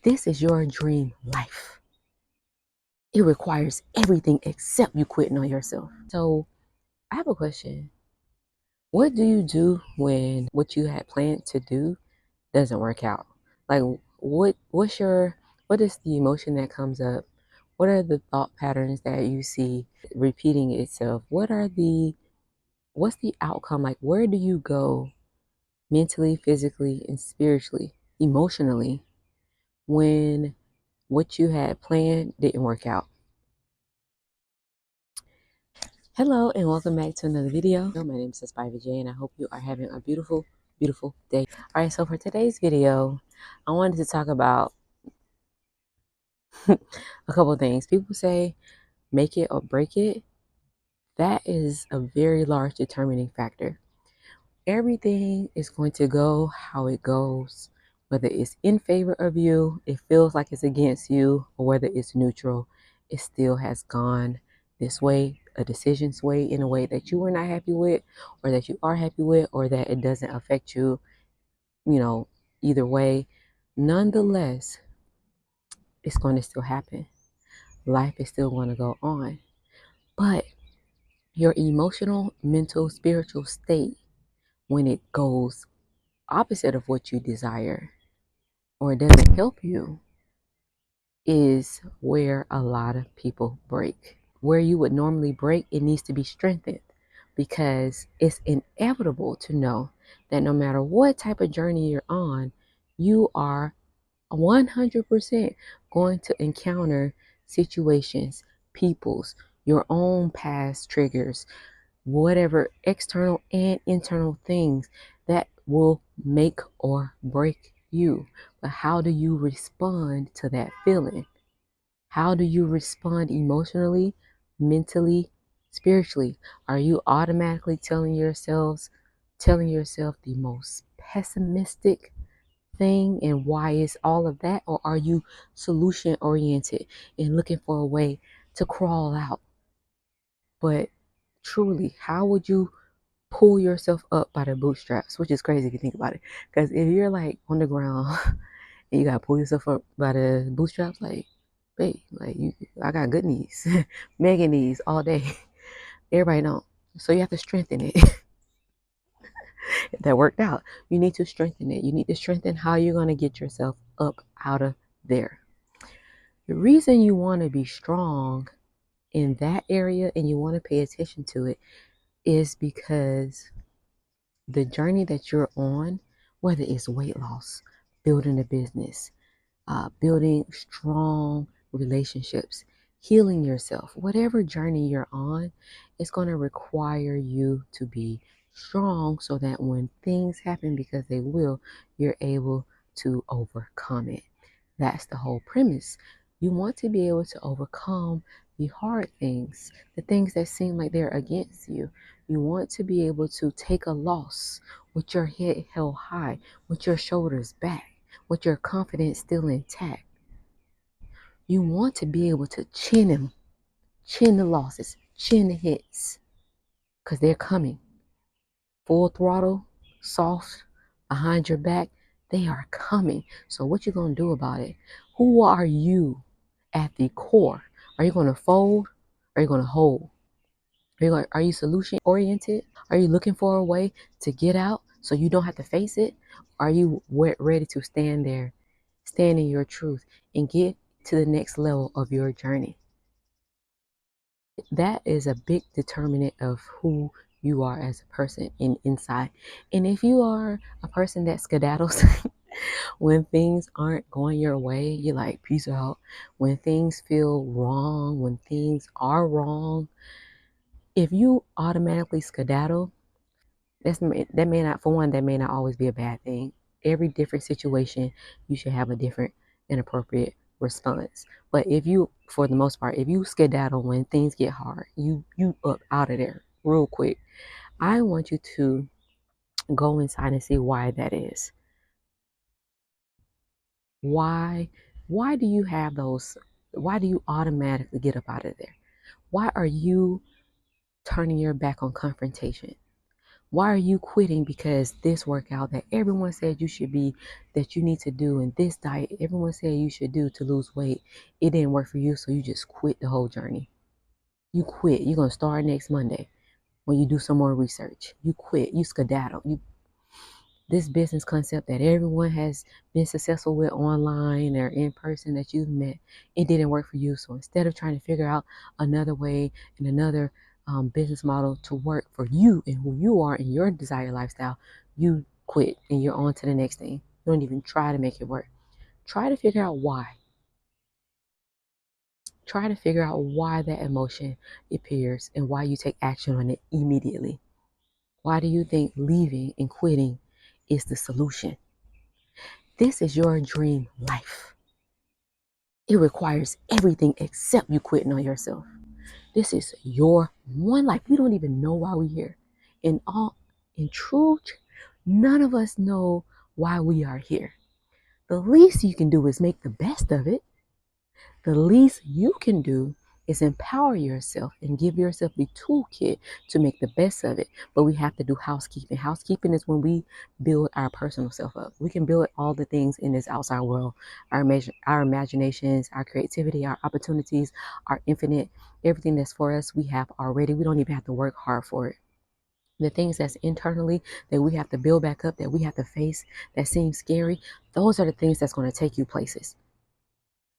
This is your dream life. It requires everything except you quitting on yourself. So I have a question. What do you do when what you had planned to do doesn't work out? Like what is the emotion that comes up? What are the thought patterns that you see repeating itself? What's the outcome? Like where do you go mentally, physically, and spiritually, emotionally when what you had planned didn't work out? Hello and welcome back to another video. My name is Spivey J and I hope you are having a beautiful, beautiful day. All right, so for today's video, I wanted to talk about a couple of things. People say make it or break it. That is a very large determining factor. Everything is going to go how it goes, whether it's in favor of you, it feels like it's against you, or whether it's neutral, it still has gone this way, a decision sway in a way that you were not happy with, or that you are happy with, or that it doesn't affect you, either way. Nonetheless, it's going to still happen. Life is still going to go on. But your emotional, mental, spiritual state, when it goes opposite of what you desire or it doesn't help you, is where a lot of people break. Where you would normally break, it needs to be strengthened, because it's inevitable to know that no matter what type of journey you're on, you are 100% going to encounter situations, peoples, your own past triggers, whatever external and internal things that will make or break you. But how do you respond to that feeling? How do you respond emotionally, mentally, spiritually? Are you automatically telling yourself the most pessimistic thing and why is all of that? Or are you solution oriented and looking for a way to crawl out? But truly, how would you pull yourself up by the bootstraps? Which is crazy if you think about it. Because if you're like on the ground and you gotta pull yourself up by the bootstraps, like, babe, I got good knees, mega knees all day. Everybody don't. So you have to strengthen it. That worked out. You need to strengthen it. You need to strengthen how you're gonna get yourself up out of there. The reason you want to be strong in that area and you want to pay attention to it is because the journey that you're on, whether it's weight loss, building a business, building strong relationships, healing yourself, whatever journey you're on, it's going to require you to be strong so that when things happen, because they will, you're able to overcome it. That's the whole premise. You want to be able to overcome the hard things, the things that seem like they're against you. You want to be able to take a loss with your head held high, with your shoulders back, with your confidence still intact. You want to be able to chin them, chin the losses, chin the hits, because they're coming. Full throttle, soft, behind your back, they are coming. So what you going to do about it? Who are you at the core? Are you going to fold? Are you going to hold? Are you solution oriented? Are you looking for a way to get out so you don't have to face it? Are you ready to stand there, stand in your truth, and get to the next level of your journey? That is a big determinant of who you are as a person inside. And if you are a person that skedaddles when things aren't going your way, you're like, peace out. When things feel wrong, when things are wrong, if you automatically skedaddle, that may not, for one, that may not always be a bad thing. Every different situation, you should have a different and appropriate response. But if you, for the most part, if you skedaddle when things get hard, you up out of there real quick. I want you to go inside and see why that is. Why do you have those? Why do you automatically get up out of there? Why are you turning your back on confrontation? Why are you quitting because this workout that everyone said you should be, that you need to do, and this diet everyone said you should do to lose weight, it didn't work for you, so you just quit the whole journey. You quit. You're going to start next Monday when you do some more research. You quit. You skedaddle. This business concept that everyone has been successful with online or in person that you've met, it didn't work for you. So instead of trying to figure out another way and another business model to work for you and who you are and your desired lifestyle, you quit and you're on to the next thing. You don't even try to make it work. Try to figure out why. Try to figure out why that emotion appears and why you take action on it immediately. Why do you think leaving and quitting is the solution? This is your dream life. It requires everything except you quitting on yourself. This is your one life. We don't even know why we're here. In truth, none of us know why we are here. The least you can do is make the best of it. The least you can do is empower yourself and give yourself the toolkit to make the best of it. But we have to do housekeeping. Housekeeping is when we build our personal self up. We can build all the things in this outside world, our imaginations, our creativity, our opportunities, our infinite, everything that's for us, we have already. We don't even have to work hard for it. The things that's internally that we have to build back up, that we have to face, that seem scary, those are the things that's going to take you places.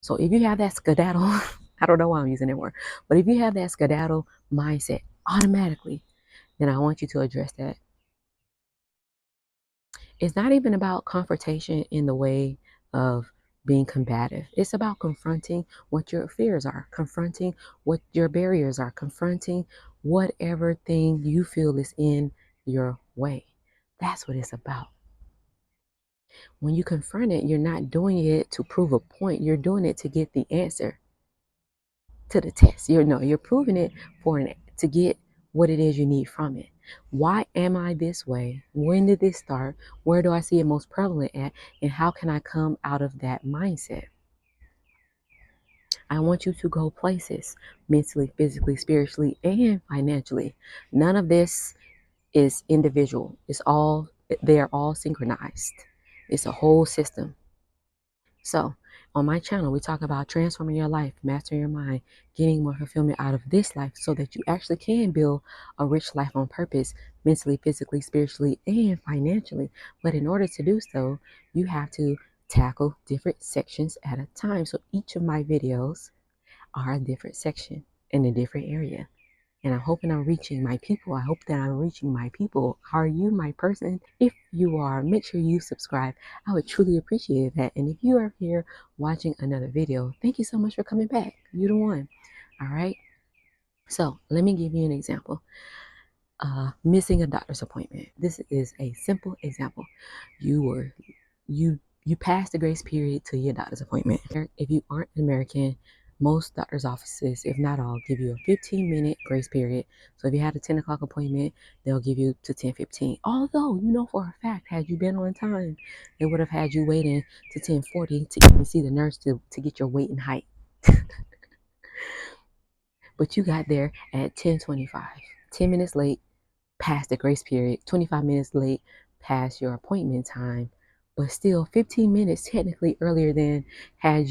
So if you have that skedaddle, I don't know why I'm using that word, but if you have that skedaddle mindset automatically, then I want you to address that. It's not even about confrontation in the way of being combative. It's about confronting what your fears are, confronting what your barriers are, confronting whatever thing you feel is in your way. That's what it's about. When you confront it, you're not doing it to prove a point. You're doing it to get the answer to the test. You're proving it to get what it is you need from it. Why am I this way? When did this start? Where do I see it most prevalent at? And how can I come out of that mindset? I want you to go places mentally, physically, spiritually, and financially. None of this is individual. They're all synchronized. It's a whole system. So, on my channel, we talk about transforming your life, mastering your mind, getting more fulfillment out of this life so that you actually can build a rich life on purpose, mentally, physically, spiritually, and financially. But in order to do so, you have to tackle different sections at a time. So, each of my videos are a different section in a different area. And I'm hoping I'm reaching my people. I hope that I'm reaching my people. Are you my person? If you are, make sure you subscribe. I would truly appreciate that. And if you are here watching another video, thank you so much for coming back. You're the one. All right. So let me give you an example. Missing a doctor's appointment. This is a simple example. You passed the grace period to your doctor's appointment. If you aren't an American, most doctor's offices, if not all, give you a 15-minute grace period. So if you had a 10 o'clock appointment, they'll give you to 10:15. Although you know for a fact, had you been on time, they would have had you waiting to 10:40 to even see the nurse to get your weight and height. But you got there at 10:25, 10 minutes late, past the grace period, 25 minutes late, past your appointment time, but still 15 minutes technically earlier than had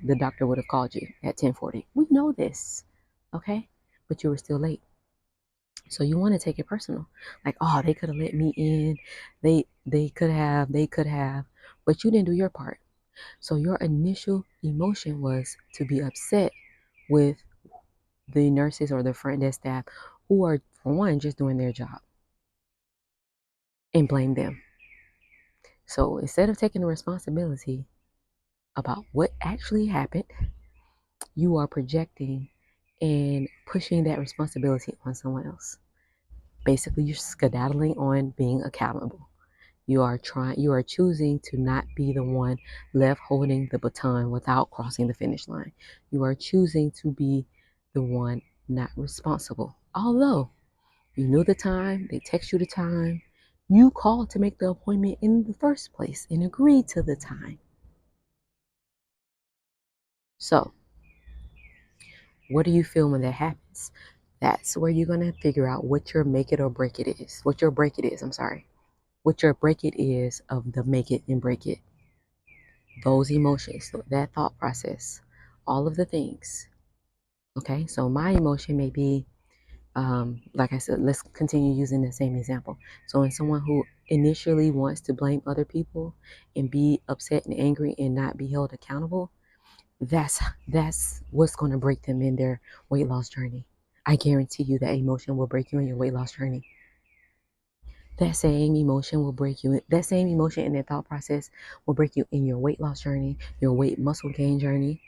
the doctor would have called you at 10:40. We know this, okay? But you were still late. So you want to take it personal. Like, oh, they could have let me in. They could have, but you didn't do your part. So your initial emotion was to be upset with the nurses or the front desk staff who are, for one, just doing their job, and blame them. So instead of taking the responsibility about what actually happened, you are projecting and pushing that responsibility on someone else. Basically, you're skedaddling on being accountable. You are choosing to not be the one left holding the baton without crossing the finish line. You are choosing to be the one not responsible. Although you knew the time, they text you the time, you called to make the appointment in the first place and agreed to the time. So, what do you feel when that happens? That's where you're going to figure out what your make it or break it is. What your break it is, I'm sorry. What your break it is of the make it and break it. Those emotions, that thought process, all of the things. Okay, so my emotion may be, like I said, let's continue using the same example. So, in someone who initially wants to blame other people and be upset and angry and not be held accountable, that's what's going to break them in their weight loss journey. I guarantee you that emotion will break you in your weight loss journey. That same emotion will break you. That same emotion and that thought process will break you in your weight loss journey, your weight muscle gain journey,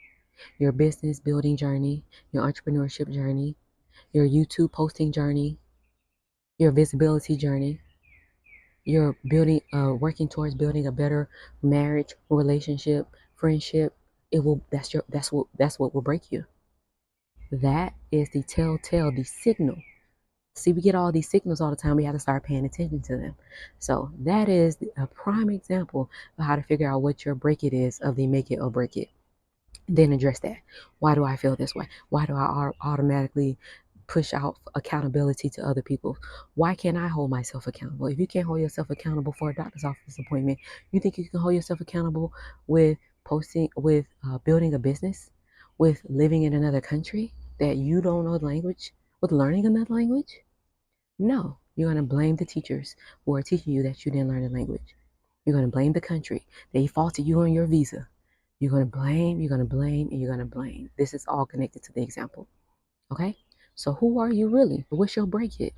your business building journey, your entrepreneurship journey, your YouTube posting journey, your visibility journey, your building, working towards building a better marriage, relationship, friendship. It will. That's what will break you. That is the telltale, the signal. See, we get all these signals all the time. We have to start paying attention to them. So that is a prime example of how to figure out what your break it is of the make it or break it. Then address that. Why do I feel this way? Why do I automatically push out accountability to other people? Why can't I hold myself accountable? If you can't hold yourself accountable for a doctor's office appointment, you think you can hold yourself accountable with building a business, with living in another country that you don't know the language, with learning another language? No, you're going to blame the teachers who are teaching you that you didn't learn the language. You're going to blame the country. They faulted you on your visa. You're going to blame, you're going to blame, and you're going to blame. This is all connected to the example. Okay? So who are you really? What's your break it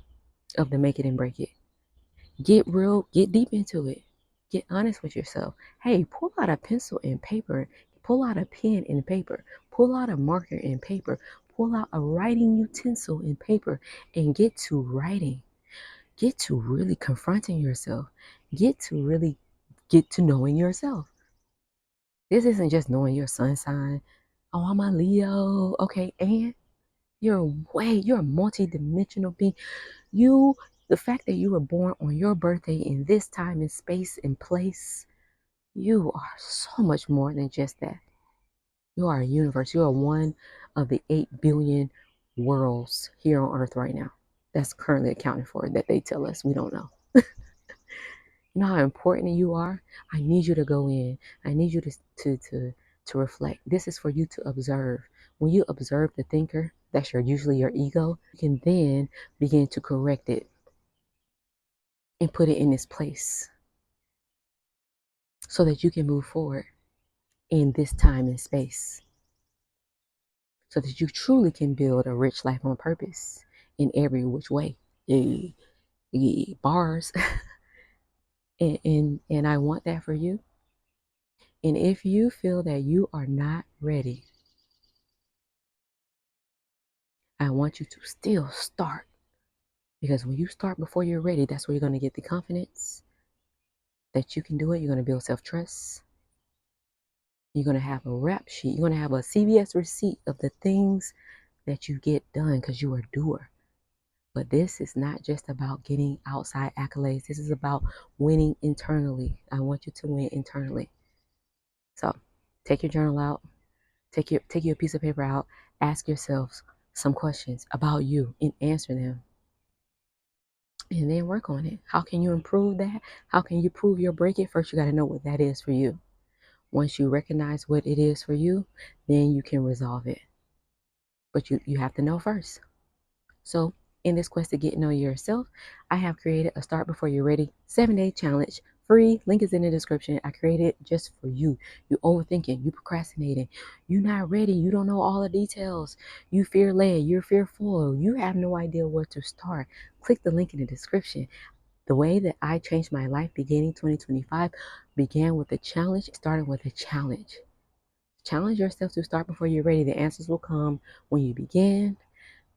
of the make it and break it? Get real, get deep into it. Get honest with yourself. Hey, pull out a pencil and paper. Pull out a pen and paper. Pull out a marker and paper. Pull out a writing utensil and paper and get to writing. Get to really confronting yourself. Get to really get to knowing yourself. This isn't just knowing your sun sign. Oh, I'm a Leo. Okay, and you're a multi-dimensional being. The fact that you were born on your birthday in this time and space and place, you are so much more than just that. You are a universe. You are one of the 8 billion worlds here on Earth right now. That's currently accounted for that they tell us we don't know. You know how important you are? I need you to go in. I need you to reflect. This is for you to observe. When you observe the thinker, that's usually your ego, you can then begin to correct it and put it in its place so that you can move forward in this time and space. So that you truly can build a rich life on purpose in every which way. Yeah, yeah, bars. And I want that for you. And if you feel that you are not ready, I want you to still start. Because when you start before you're ready, that's where you're going to get the confidence that you can do it. You're going to build self trust. You're going to have a rap sheet. You're going to have a CVS receipt of the things that you get done because you are a doer. But this is not just about getting outside accolades. This is about winning internally. I want you to win internally. So take your journal out. Take your piece of paper out. Ask yourselves some questions about you and answer them. And then work on it. How can you improve that? How can you prove your break it? First, you got to know what that is for you. Once you recognize what it is for you, then you can resolve it. But you have to know first. So in this quest to get to know yourself, I have created a Start Before You're Ready 7-day challenge. Free. Link is in the description. I created it just for you. You overthinking, you procrastinating, you not ready, you don't know all the details, you fear led, you're fearful, you have no idea where to start. Click the link in the description. The way that I changed my life beginning 2025 began with a challenge. It started with a challenge. Challenge yourself to start before you're ready. The answers will come when you begin.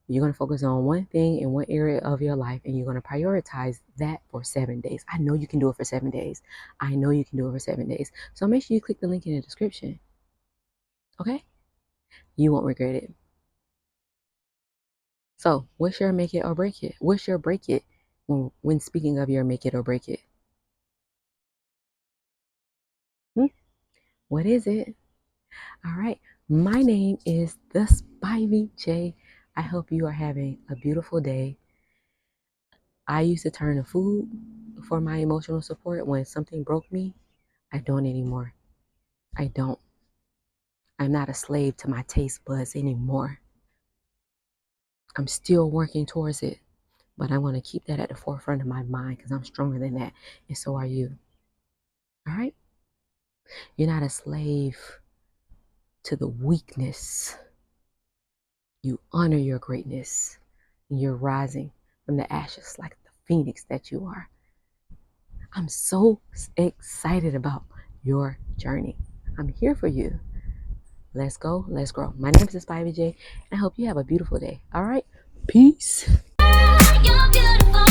You're going to focus on one thing in one area of your life, and you're going to prioritize that for 7 days. I know you can do it for 7 days. I know you can do it for 7 days. So make sure you click the link in the description. Okay? You won't regret it. So what's your make it or break it? What's your break it when speaking of your make it or break it? What is it? All right. My name is the Spivey J. I hope you are having a beautiful day. I used to turn to food for my emotional support when something broke me. I don't anymore. I don't. I'm not a slave to my taste buds anymore. I'm still working towards it, but I want to keep that at the forefront of my mind because I'm stronger than that, and so are you. All right? You're not a slave to the weakness. You honor your greatness, and you're rising from the ashes like the phoenix that you are. I'm so excited about your journey. I'm here for you. Let's go, let's grow. My name is Spivey J, and I hope you have a beautiful day. All right? Peace. You're beautiful.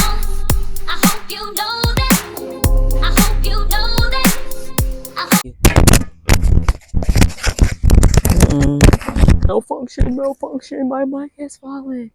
I hope you know that. I hope you know that. Malfunction, my mic has fallen.